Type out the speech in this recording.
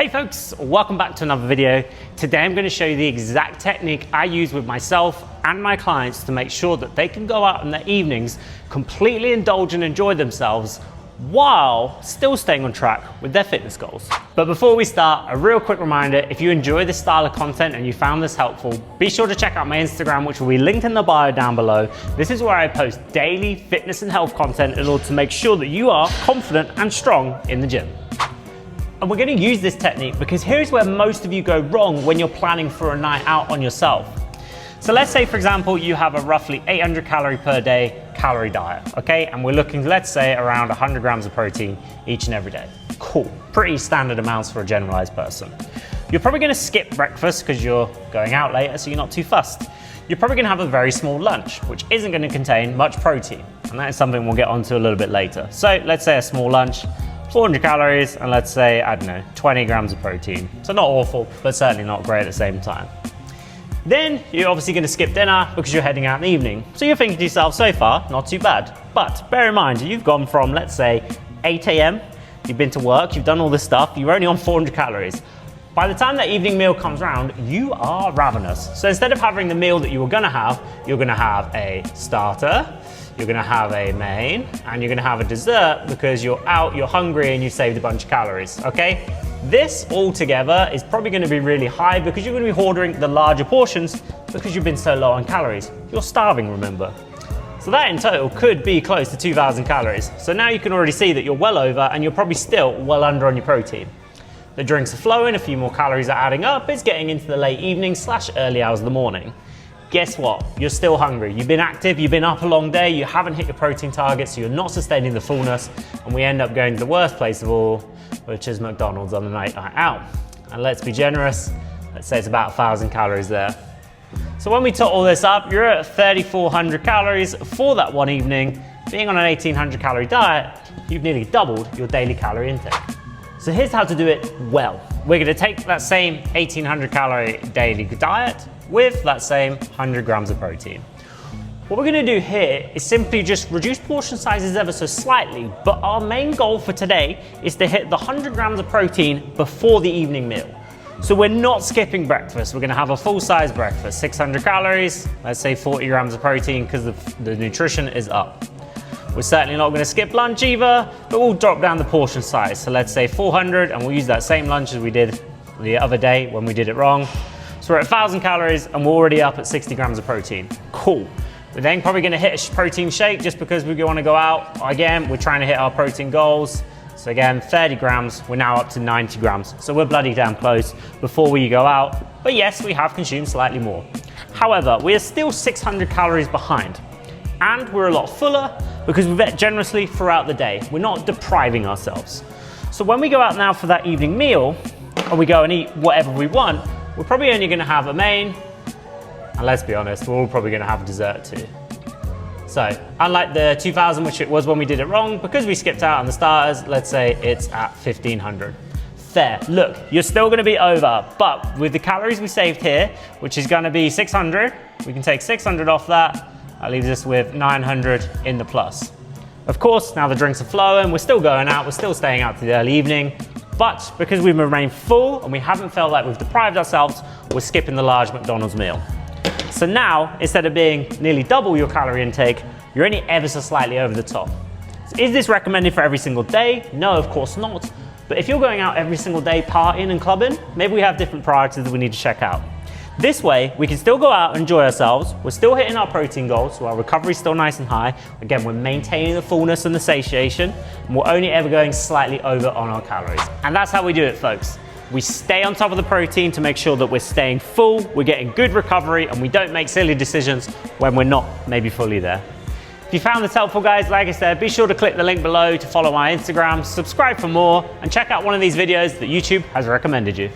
Hey folks, welcome back to another video. Today I'm going to show you the exact technique I use with myself and my clients to make sure that they can go out in the evenings, completely indulge and enjoy themselves while still staying on track with their fitness goals. But before we start, a real quick reminder, if you enjoy this style of content and you found this helpful, be sure to check out my Instagram, which will be linked in the bio down below. This is where I post daily fitness and health content in order to make sure that you are confident and strong in the gym. And we're going to use this technique because here's where most of you go wrong when you're planning for a night out on yourself. So let's say, for example, you have a roughly 800 calorie per day calorie diet, okay? And we're looking, let's say, around 100 grams of protein each and every day. Cool, pretty standard amounts for a generalized person. You're probably going to skip breakfast because you're going out later, so you're not too fussed. You're probably going to have a very small lunch, which isn't going to contain much protein. And that is something we'll get onto a little bit later. So let's say a small lunch, 400 calories, and let's say, I don't know, 20 grams of protein. So not awful, but certainly not great at the same time. Then you're obviously going to skip dinner because you're heading out in the evening. So you're thinking to yourself, so far, not too bad. But bear in mind, you've gone from, let's say, 8 a.m., you've been to work, you've done all this stuff, you're only on 400 calories. By the time that evening meal comes around, you are ravenous. So instead of having the meal that you were going to have, you're going to have a starter, you're going to have a main, and you're going to have a dessert because you're out, you're hungry, and you've saved a bunch of calories, okay? This all together is probably going to be really high because you're going to be ordering the larger portions because you've been so low on calories. You're starving, remember? So that in total could be close to 2,000 calories. So now you can already see that you're well over and you're probably still well under on your protein. The drinks are flowing, a few more calories are adding up, it's getting into the late evening / early hours of the morning. Guess what? You're still hungry. You've been active, you've been up a long day, you haven't hit your protein target, so you're not sustaining the fullness, and we end up going to the worst place of all, which is McDonald's on the night out. And let's be generous, let's say it's about 1,000 calories there. So when we tot all this up, you're at 3,400 calories for that one evening. Being on an 1,800 calorie diet, you've nearly doubled your daily calorie intake. So here's how to do it well. We're gonna take that same 1,800 calorie daily diet with that same 100 grams of protein. What we're gonna do here is simply just reduce portion sizes ever so slightly, but our main goal for today is to hit the 100 grams of protein before the evening meal. So we're not skipping breakfast. We're gonna have a full-size breakfast, 600 calories, let's say 40 grams of protein because the nutrition is up. We're certainly not gonna skip lunch either, but we'll drop down the portion size. So let's say 400, and we'll use that same lunch as we did the other day when we did it wrong. So we're at 1,000 calories and we're already up at 60 grams of protein. Cool. We're then probably gonna hit a protein shake just because we wanna go out. Again, we're trying to hit our protein goals. So again, 30 grams, we're now up to 90 grams. So we're bloody damn close before we go out. But yes, we have consumed slightly more. However, we are still 600 calories behind. And we're a lot fuller because we've ate generously throughout the day. We're not depriving ourselves. So when we go out now for that evening meal, and we go and eat whatever we want, we're probably only gonna have a main, and let's be honest, we're all probably gonna have a dessert too. So, unlike the 2,000, which it was when we did it wrong, because we skipped out on the starters, let's say it's at 1,500. There, look, you're still gonna be over, but with the calories we saved here, which is gonna be 600, we can take 600 off that, that leaves us with 900 in the plus. Of course, now the drinks are flowing, we're still going out, we're still staying out to the early evening, but because we've remained full and we haven't felt like we've deprived ourselves, we're skipping the large McDonald's meal. So now, instead of being nearly double your calorie intake, you're only ever so slightly over the top. So is this recommended for every single day? No, of course not. But if you're going out every single day partying and clubbing, maybe we have different priorities that we need to check out. This way, we can still go out and enjoy ourselves. We're still hitting our protein goals, so our recovery is still nice and high. Again, we're maintaining the fullness and the satiation, and we're only ever going slightly over on our calories. And that's how we do it, folks. We stay on top of the protein to make sure that we're staying full, we're getting good recovery, and we don't make silly decisions when we're not maybe fully there. If you found this helpful, guys, like I said, be sure to click the link below to follow my Instagram, subscribe for more, and check out one of these videos that YouTube has recommended you.